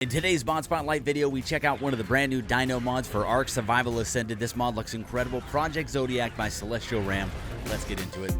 In today's Mod Spotlight video, we check out one of the brand new Dino mods for Ark Survival Ascended. This mod looks incredible. Project Zodiac by celestialram. Let's get into it.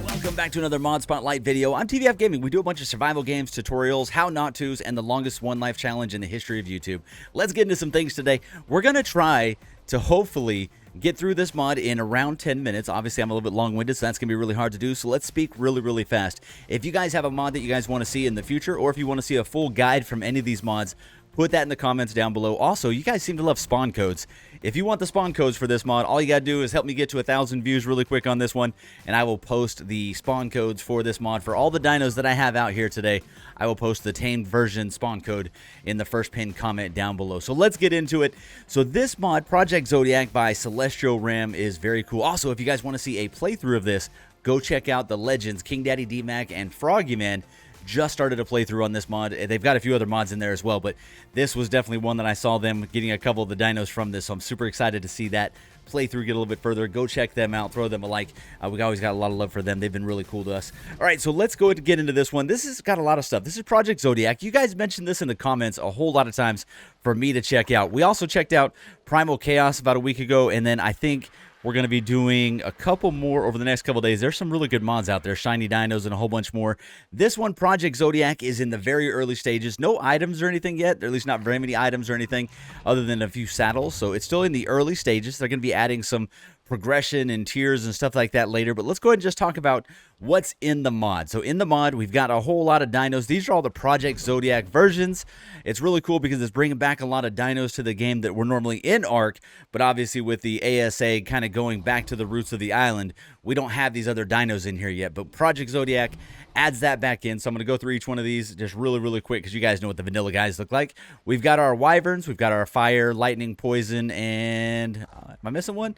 Welcome back to another Mod Spotlight video. I'm TBF Gaming. We do a bunch of survival games, tutorials, how not tos, and the longest one life challenge in the history of YouTube. Let's get into some things today. We're going to try to hopefully get through this mod in around 10 minutes. Obviously, I'm a little bit long-winded, so that's going to be really hard to do, so let's speak really fast. If you guys have a mod that you guys want to see in the future, or if you want to see a full guide from any of these mods, put that in the comments down below. Also, you guys seem to love spawn codes. If you want the spawn codes for this mod, all you got to do is help me get to 1,000 views really quick on this one, and I will post the spawn codes for this mod. For all the dinos that I have out here today, I will post the tamed version spawn code in the first pinned comment down below. So let's get into it. So this mod, Project Zodiac by celestialram, is very cool. Also, if you guys want to see a playthrough of this, go check out the legends King Daddy D-Mac and Froggyman. Just started a playthrough on this mod. They've got a few other mods in there as well, but this was definitely one that I saw them getting a couple of the dinos from this, so I'm super excited to see that playthrough get a little bit further. Go check them out, throw them a like. We always got a lot of love for them. They've been really cool to us. All right, so let's go ahead and get into this one. This has got a lot of stuff. This is Project Zodiac. You guys mentioned this in the comments a whole lot of times for me to check out. We also checked out Primal Chaos about a week ago, and then I think we're going to be doing a couple more over the next couple days. There's some really good mods out there, shiny dinos and a whole bunch more. This one, Project Zodiac, is in the very early stages. No items or anything yet, or at least not very many items or anything other than a few saddles. So it's still in the early stages. They're going to be adding some progression and tiers and stuff like that later, but let's go ahead and just talk about what's in the mod. So in the mod, we've got a whole lot of dinos. These are all the Project Zodiac versions. It's really cool because it's bringing back a lot of dinos to the game that were normally in Ark, but obviously with the ASA kind of going back to the roots of the island, we don't have these other dinos in here yet, but Project Zodiac adds that back in. So I'm going to go through each one of these just really quick because you guys know what the vanilla guys look like. We've got our wyverns, we've got our fire, lightning, poison, and am I missing one?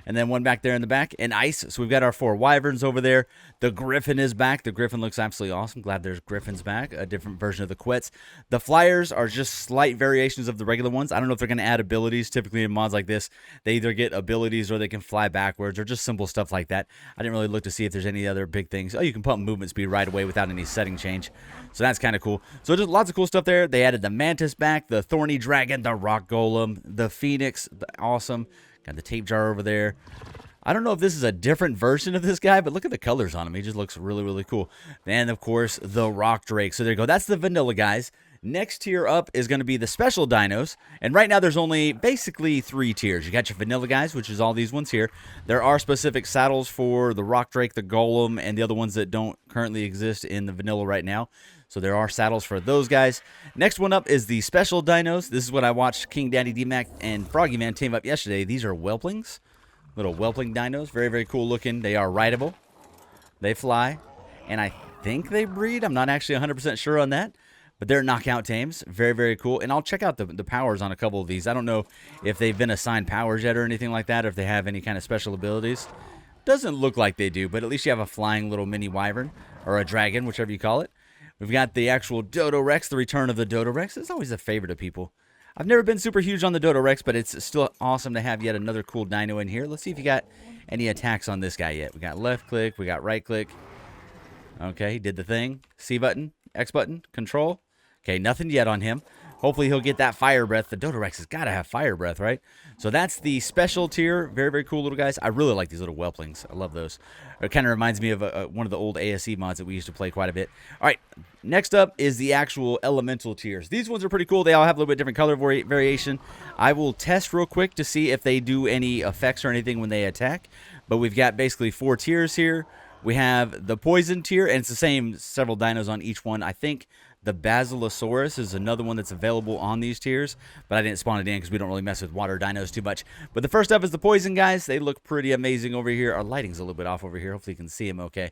And then one back there in the back, and ice. So we've got our 4 wyverns over there. The griffin is back. The griffin looks absolutely awesome. Glad there's griffins back. A different version of the quets. The flyers are just slight variations of the regular ones. I don't know if they're going to add abilities. Typically in mods like this, they either get abilities or they can fly backwards or just simple stuff like that. I didn't really look to see if there's any other big things. Oh, you can pump movement speed right away without any setting change. So that's kind of cool. So just lots of cool stuff there. They added the mantis back, the thorny dragon, the rock golem, the phoenix, awesome. Got the tape jar over there. I don't know if this is a different version of this guy, but look at the colors on him. He just looks really cool. And, of course, the rock drake. So there you go. That's the vanilla guys. Next tier up is going to be the special dinos. And right now there's only basically 3 tiers. You got your vanilla guys, which is all these ones here. There are specific saddles for the rock drake, the golem, and the other ones that don't currently exist in the vanilla right now. So there are saddles for those guys. Next one up is the special dinos. This is what I watched King Daddy D-Mac and Froggyman team up yesterday. These are whelplings. Little whelpling dinos. Very cool looking. They are rideable. They fly. And I think they breed. I'm not actually 100% sure on that. But they're knockout tames. Very cool. And I'll check out the powers on a couple of these. I don't know if they've been assigned powers yet or anything like that, or if they have any kind of special abilities. Doesn't look like they do, but at least you have a flying little mini wyvern, or a dragon, whichever you call it. We've got the actual Dodo Rex, the return of the Dodo Rex. It's always a favorite of people. I've never been super huge on the Dodo Rex, but it's still awesome to have yet another cool dino in here. Let's see if you got any attacks on this guy yet. We got left click, we got right click. Okay, he did the thing. C button, X button, control. Okay, nothing yet on him. Hopefully he'll get that fire breath. The Dodo Rex has got to have fire breath, right? So that's the special tier. Very cool little guys. I really like these little whelplings. I love those. It kind of reminds me of one of the old ASE mods that we used to play quite a bit. All right, next up is the actual elemental tiers. These ones are pretty cool. They all have a little bit different color variation. I will test real quick to see if they do any effects or anything when they attack. But we've got basically 4 tiers here. We have the poison tier, and it's the same several dinos on each one. I think the Basilosaurus is another one that's available on these tiers, but I didn't spawn it in because we don't really mess with water dinos too much. But the first up is the poison guys. They look pretty amazing over here. Our lighting's a little bit off over here. Hopefully you can see them okay.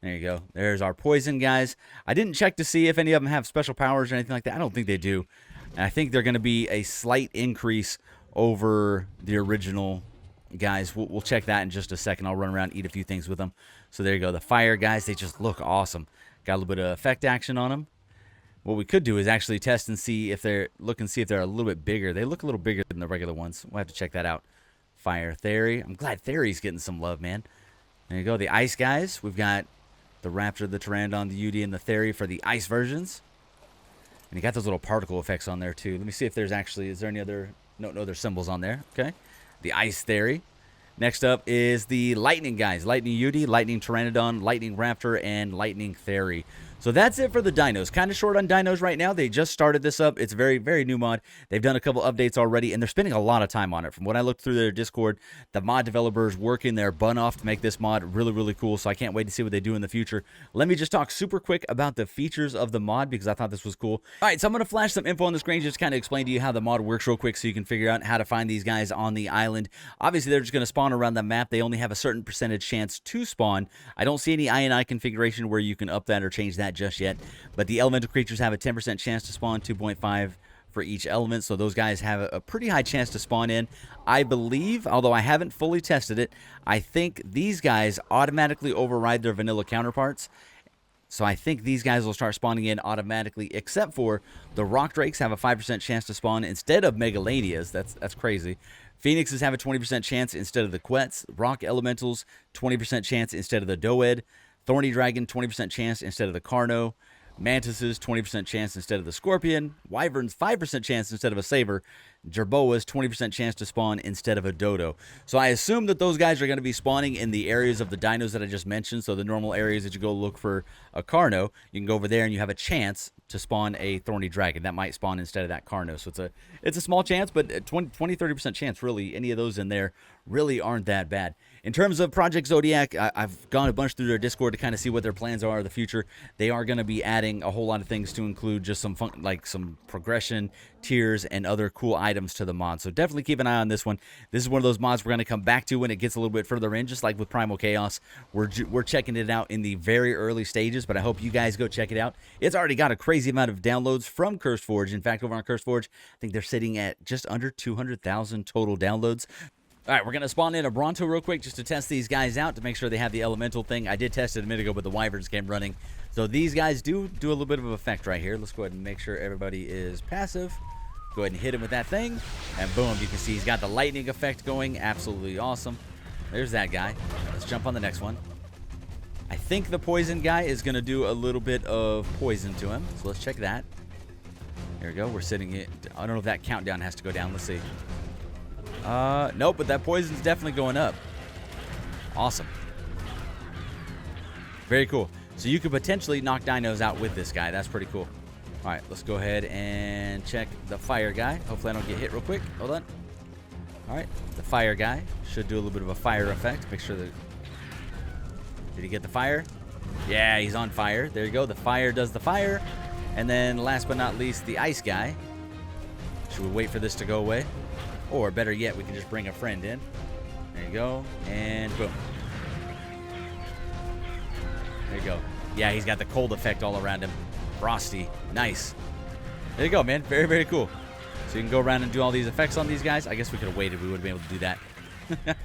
There you go. There's our poison guys. I didn't check to see if any of them have special powers or anything like that. I don't think they do. And I think they're going to be a slight increase over the original guys. We'll check that in just a second. I'll run around, eat a few things with them. So there you go. The fire guys, they just look awesome. Got a little bit of effect action on them. What we could do is actually test and see if they're a little bit bigger. They look a little bigger than the regular ones. We'll have to check that out. Fire Theory. I'm glad Theory's getting some love, man. There you go. The ice guys. We've got the Raptor, the Pteranodon, the UD, and the Theory for the ice versions. you got those little particle effects on there too. Let me see if there's actually, is there any other, no there's symbols on there. Okay. The Ice Theory. Next up is the Lightning guys. Lightning Yudi, Lightning Pteranodon, Lightning Raptor, and Lightning Theory. So that's it for the dinos. Kind of short on dinos right now. They just started this up. It's a very, very new mod. They've done a couple updates already, and they're spending a lot of time on it. From what I looked through their Discord, the mod developers working their bun off to make this mod really, really cool, so I can't wait to see what they do in the future. Let me just talk super quick about the features of the mod, because I thought this was cool. All right, so I'm going to flash some info on the screen, just kind of explain to you how the mod works real quick so you can figure out how to find these guys on the island. Obviously, they're just going to spawn around the map. They only have a certain percentage chance to spawn. I don't see any INI configuration where you can up that or change that just yet. But the elemental creatures have a 10% chance to spawn, 2.5 for each element. So those guys have a pretty high chance to spawn in. I believe, although I haven't fully tested it, I think these guys automatically override their vanilla counterparts. So I think these guys will start spawning in automatically, except for the Rock Drakes have a 5% chance to spawn instead of Megalanias. That's crazy. Phoenixes have a 20% chance instead of the Quets. Rock Elementals, 20% chance instead of the Doed. Thorny Dragon, 20% chance instead of the Carno. Mantises, 20% chance instead of the Scorpion. Wyverns, 5% chance instead of a Saber. Jerboas, 20% chance to spawn instead of a Dodo. So I assume that those guys are going to be spawning in the areas of the dinos that I just mentioned. So the normal areas that you go look for a Carno, you can go over there and you have a chance to spawn a Thorny Dragon. That might spawn instead of that Carno. So it's a small chance, but 20-30% chance, really, any of those in there really aren't that bad. In terms of Project Zodiac, I've gone a bunch through their Discord to kind of see what their plans are in the future. They are going to be adding a whole lot of things to include just some fun, like some progression, tiers, and other cool items to the mod. So definitely keep an eye on this one. This is one of those mods we're going to come back to when it gets a little bit further in, just like with Primal Chaos. We're checking it out in the very early stages, but I hope you guys go check it out. It's already got a crazy amount of downloads from CurseForge. In fact, over on CurseForge, I think they're sitting at just under 200,000 total downloads. All right, we're going to spawn in a Bronto real quick just to test these guys out to make sure they have the elemental thing. I did test it a minute ago, but the Wyverns came running. So these guys do a little bit of effect right here. Let's go ahead and make sure everybody is passive. Go ahead and hit him with that thing. And boom, you can see he's got the lightning effect going. Absolutely awesome. There's that guy. Let's jump on the next one. I think the poison guy is going to do a little bit of poison to him. So let's check that. There we go. We're sitting it. I don't know if that countdown has to go down. Let's see. Nope, but that poison's definitely going up. Awesome. Very cool. So you could potentially knock dinos out with this guy. That's pretty cool. All right, let's go ahead and check the fire guy. Hopefully I don't get hit real quick. Hold on. All right, the fire guy should do a little bit of a fire effect. Make sure that... Did he get the fire? Yeah, he's on fire. There you go. The fire does the fire. And then last but not least, the ice guy. Should we wait for this to go away? Or better yet, we can just bring a friend in. There you go. And boom. There you go. Yeah, he's got the cold effect all around him. Frosty. Nice. There you go, man. Very, very cool. So you can go around and do all these effects on these guys. I guess we could have waited. We would have been able to do that.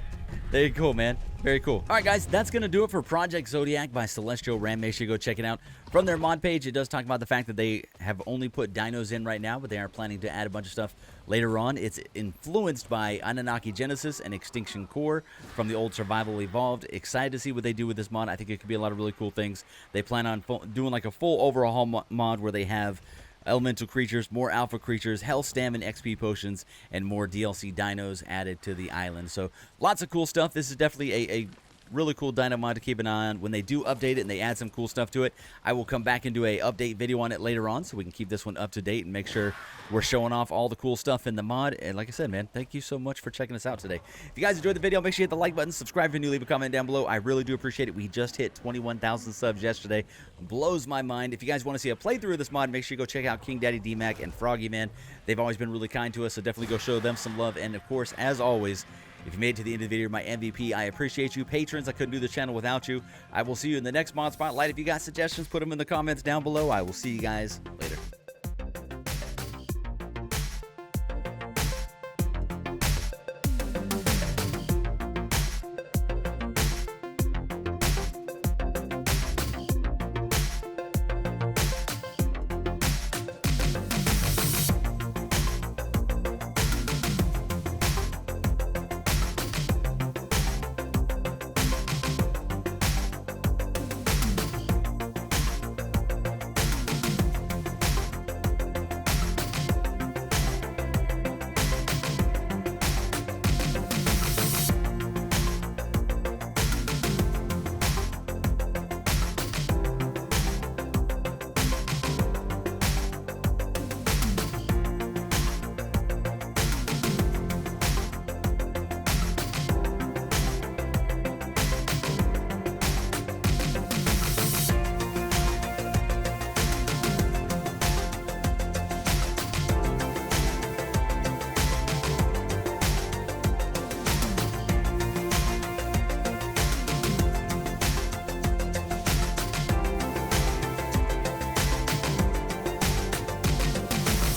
There you go, man. Very cool. All right, guys, that's going to do it for Project Zodiac by celestialram. Make sure you go check it out. From their mod page, it does talk about the fact that they have only put dinos in right now, but they are planning to add a bunch of stuff later on. It's influenced by Anunnaki Genesis and Extinction Core from the old Survival Evolved. Excited to see what they do with this mod. I think it could be a lot of really cool things. They plan on doing like a full overhaul mod where they have elemental creatures, more alpha creatures, health, stamina, XP potions, and more DLC dinos added to the island. So lots of cool stuff. This is definitely a really cool dino mod to keep an eye on. When they do update it and they add some cool stuff to it, I will come back and do a update video on it later on so we can keep this one up to date and make sure we're showing off all the cool stuff in the mod. And like I said, man, thank you so much for checking us out today. If you guys enjoyed the video, make sure you hit the like button, subscribe if you're new, leave a comment down below. I really do appreciate it. We just hit 21,000 subs yesterday. Blows my mind. If you guys want to see a playthrough of this mod, make sure you go check out King Daddy D-Mac and Froggy Man. They've always been really kind to us, so definitely go show them some love. And of course, as always, if you made it to the end of the video, my MVP, I appreciate you. Patrons, I couldn't do this channel without you. I will see you in the next Mod Spotlight. If you got suggestions, put them in the comments down below. I will see you guys later.